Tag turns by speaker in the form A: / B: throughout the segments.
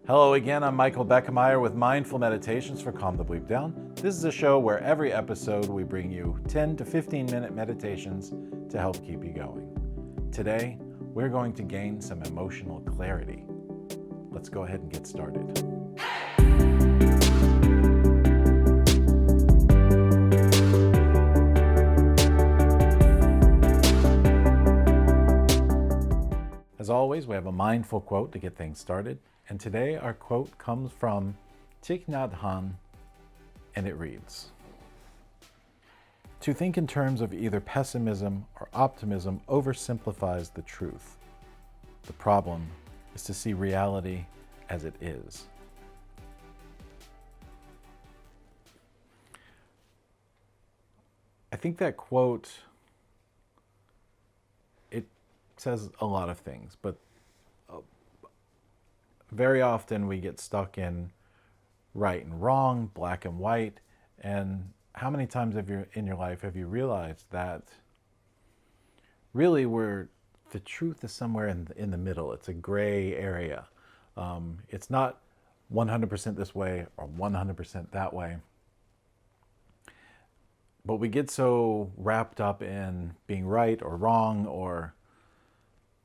A: Hello again, I'm Michael Beckemeyer with Mindful Meditations for Calm the Bleep Down. This is a show where every episode we bring you 10 to 15 minute meditations to help keep you going. Today, we're going to gain some emotional clarity. Let's go ahead and get started. As always, we have a mindful quote to get things started. And today our quote comes from Thich Nhat Hanh, and it reads, "To think in terms of either pessimism or optimism oversimplifies the truth. The problem is to see reality as it is." I think that quote, it says a lot of things, but very often we get stuck in right and wrong, black and white. And how many times in your life have you realized that really the truth is somewhere in the middle? It's a gray area. It's not 100% this way or 100% that way. But we get so wrapped up in being right or wrong, or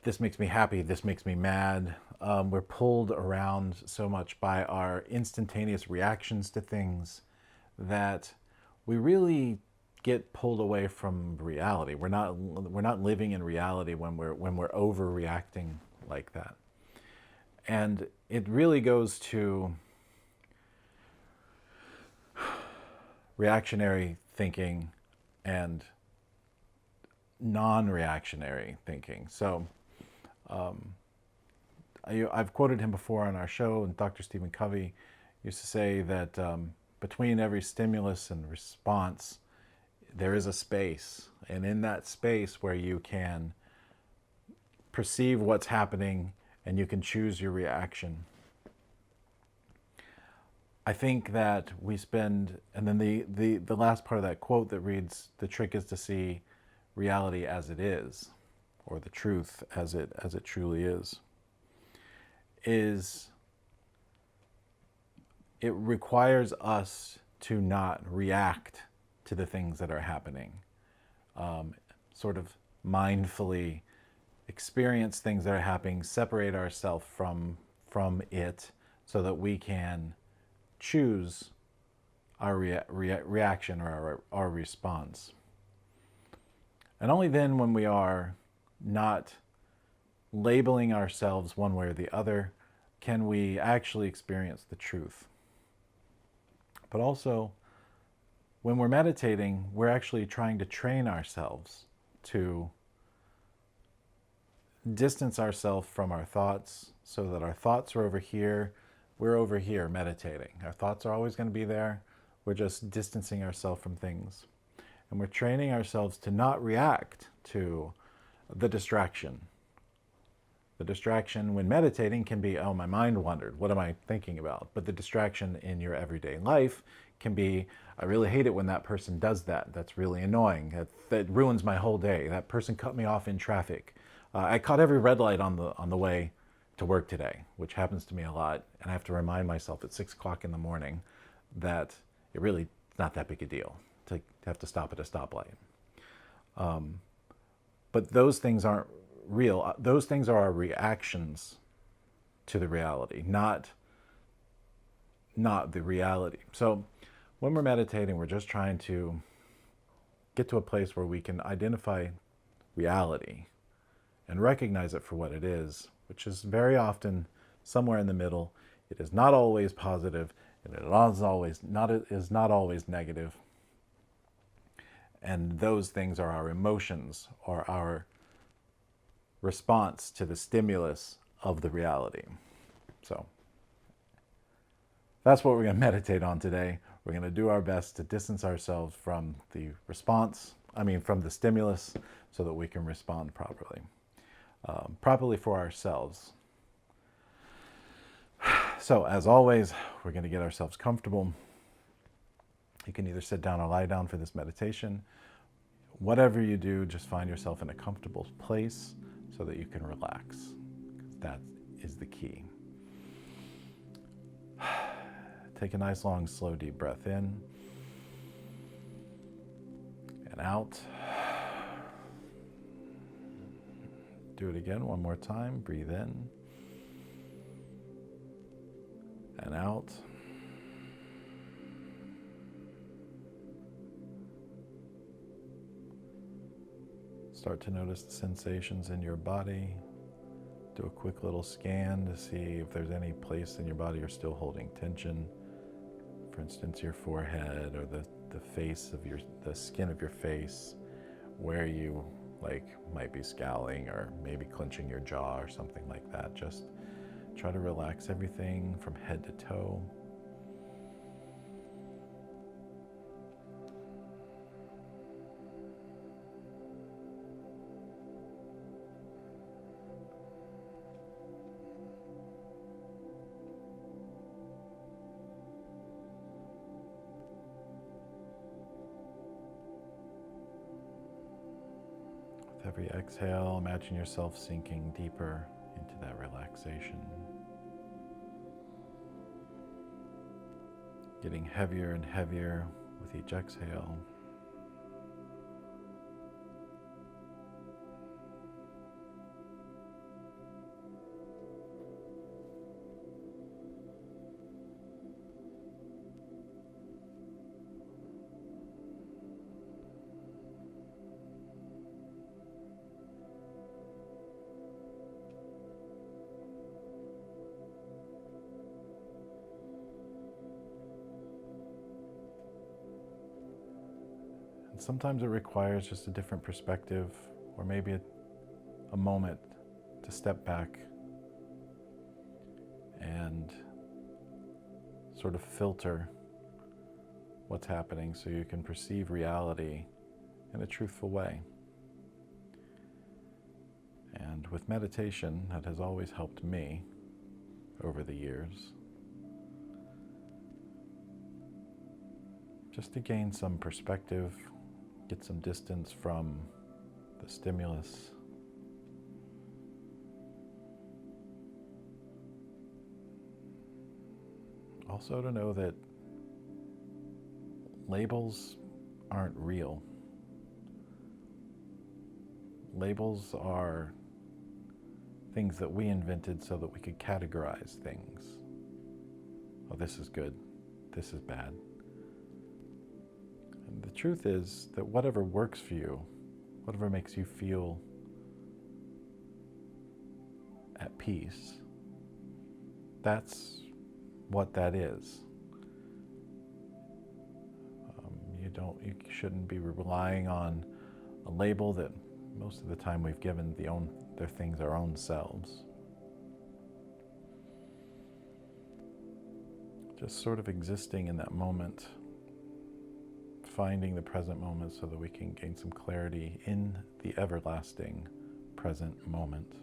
A: this makes me happy, this makes me mad. We're pulled around so much by our instantaneous reactions to things that we really get pulled away from reality. We're not living in reality when we're overreacting like that. And it really goes to reactionary thinking and non-reactionary thinking. So I've quoted him before on our show, and Dr. Stephen Covey used to say that between every stimulus and response, there is a space. And in that space where you can perceive what's happening and you can choose your reaction. I think that we spend, and then the last part of that quote that reads, "The trick is to see reality as it is," or the truth as it truly is it requires us to not react to the things that are happening. Sort of mindfully experience things that are happening, separate ourselves from it so that we can choose our reaction or our response. And only then, when we are not labeling ourselves one way or the other, can we actually experience the truth. But also, when we're meditating, we're actually trying to train ourselves to distance ourselves from our thoughts so that our thoughts are over here, we're over here meditating. Our thoughts are always going to be there. We're just distancing ourselves from things. And we're training ourselves to not react to the distraction. The distraction when meditating can be, oh, my mind wandered. What am I thinking about? But the distraction in your everyday life can be, I really hate it when that person does that. That's really annoying. That ruins my whole day. That person cut me off in traffic. I caught every red light on the way to work today, which happens to me a lot. And I have to remind myself at 6 o'clock in the morning that it really is not that big a deal to have to stop at a stoplight. But those things aren't real. Those things are our reactions to the reality, not the reality. So when we're meditating, we're just trying to get to a place where we can identify reality and recognize it for what it is, which is very often somewhere in the middle. It is not always positive, and it is not always negative. And those things are our emotions or our response to the stimulus of the reality. So that's what we're going to meditate on today. We're going to do our best to distance ourselves from the from the stimulus, so that we can respond properly for ourselves. So as always, we're going to get ourselves comfortable. You can either sit down or lie down for this meditation. Whatever you do, just find yourself in a comfortable place so that you can relax. That is the key. Take a nice long slow deep breath in and out. Do it again one more time. Breathe in and out. Start to notice the sensations in your body. Do a quick little scan to see if there's any place in your body you're still holding tension. For instance, your forehead or the face of the skin of your face, where you might be scowling or maybe clenching your jaw or something like that. Just try to relax everything from head to toe. With every exhale, imagine yourself sinking deeper into that relaxation. Getting heavier and heavier with each exhale. Sometimes it requires just a different perspective, or maybe a moment to step back and sort of filter what's happening so you can perceive reality in a truthful way. And with meditation, that has always helped me over the years, just to gain some perspective, get some distance from the stimulus. Also to know that labels aren't real. Labels are things that we invented so that we could categorize things. Oh, this is good, this is bad. And the truth is that whatever works for you, whatever makes you feel at peace, that's what that is. You shouldn't be relying on a label that most of the time we've given their things our own selves. Just sort of existing in that moment, finding the present moment so that we can gain some clarity in the everlasting present moment.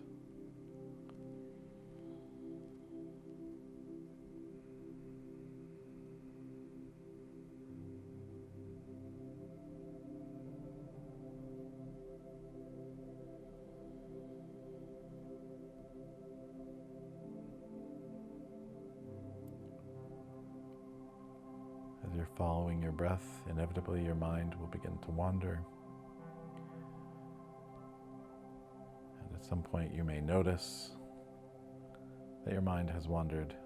A: As you're following your breath, inevitably your mind will begin to wander. And at some point you may notice that your mind has wandered.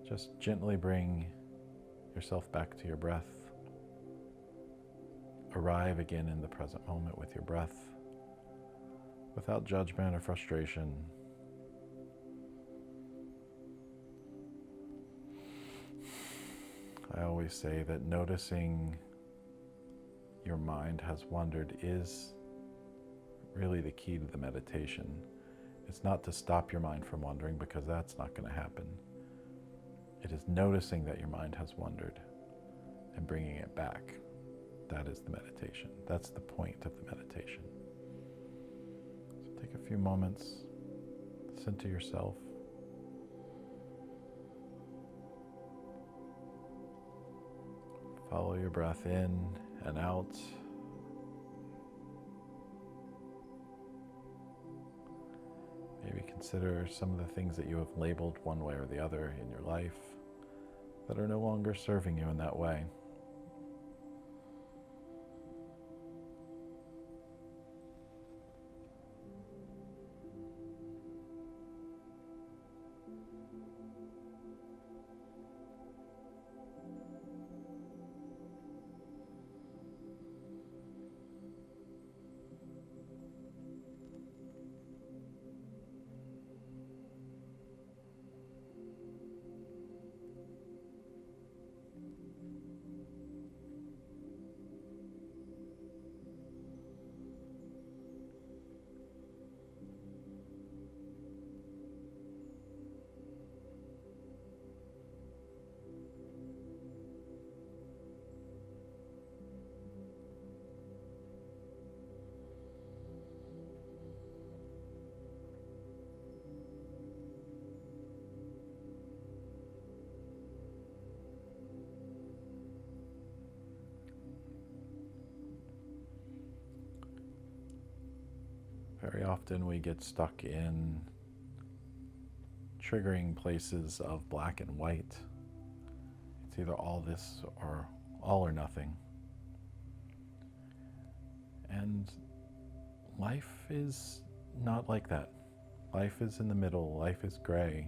A: Just gently bring yourself back to your breath. Arrive again in the present moment with your breath, without judgment or frustration. I always say that noticing your mind has wandered is really the key to the meditation. It's not to stop your mind from wandering, because that's not going to happen. It is noticing that your mind has wandered and bringing it back. That is the meditation. That's the point of the meditation. So take a few moments, center yourself. Follow your breath in and out. Maybe Consider some of the things that you have labeled one way or the other in your life that are no longer serving you in that way. Very often we get stuck in triggering places of black and white. It's either all this or all or nothing. And life is not like that. Life is in the middle. Life is gray.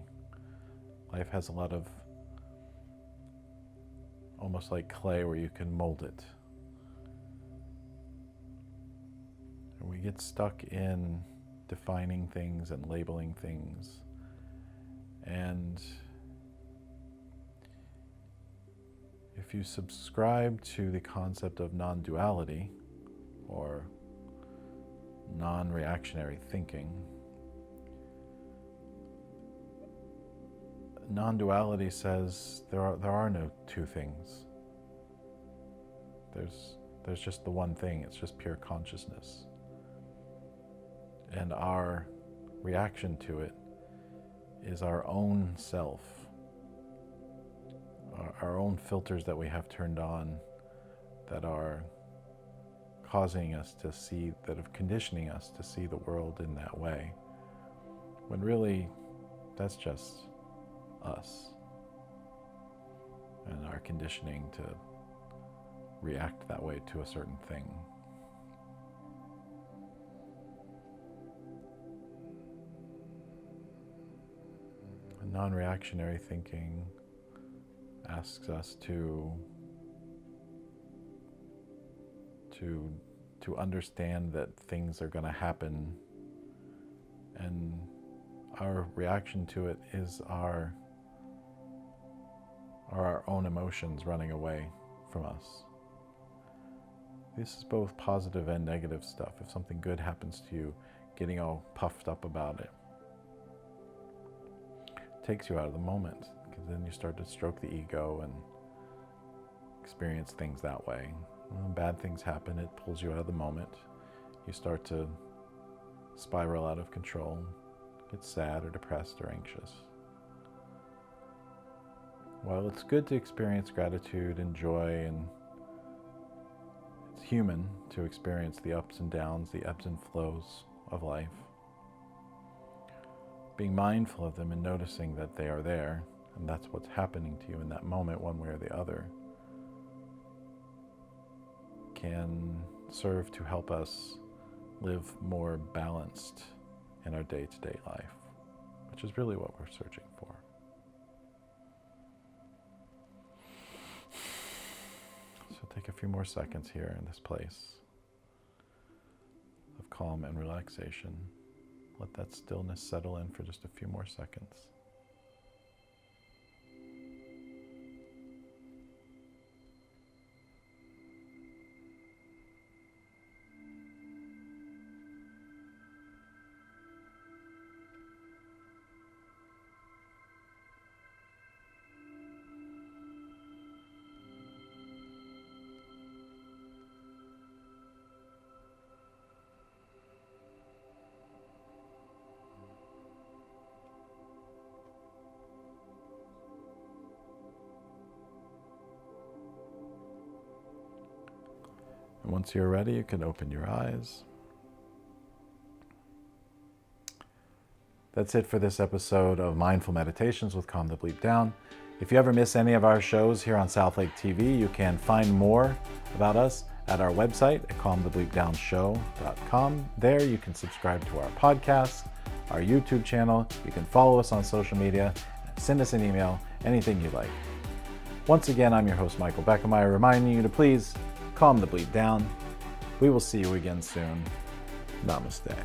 A: Life has a lot of, almost like clay where you can mold it. And we get stuck in defining things and labeling things. And if you subscribe to the concept of non-duality or non-reactionary thinking, non-duality says there are no two things. There's just the one thing. It's just pure consciousness. And our reaction to it is our own self, our own filters that we have turned on that are causing us to see, that are conditioning us to see the world in that way, when really that's just us and our conditioning to react that way to a certain thing. Non-reactionary thinking asks us to understand that things are going to happen, and our reaction to it is our own emotions running away from us. This is both positive and negative stuff. If something good happens to you, getting all puffed up about it takes you out of the moment, because then you start to stroke the ego and experience things that way. When bad things happen, it pulls you out of the moment. You start to spiral out of control, get sad or depressed or anxious. While it's good to experience gratitude and joy, and it's human to experience the ups and downs, the ebbs and flows of life, being mindful of them and noticing that they are there, and that's what's happening to you in that moment, one way or the other, can serve to help us live more balanced in our day-to-day life, which is really what we're searching for. So take a few more seconds here in this place of calm and relaxation. Let that stillness settle in for just a few more seconds. And once you're ready, you can open your eyes. That's it for this episode of Mindful Meditations with Calm the Bleep Down. If you ever miss any of our shows here on South Lake TV, you can find more about us at our website at calmthebleepdownshow.com. There you can subscribe to our podcast, our YouTube channel. You can follow us on social media, send us an email, anything you like. Once again, I'm your host, Michael Beckemeyer, reminding you to please calm the bleep down. We will see you again soon. Namaste.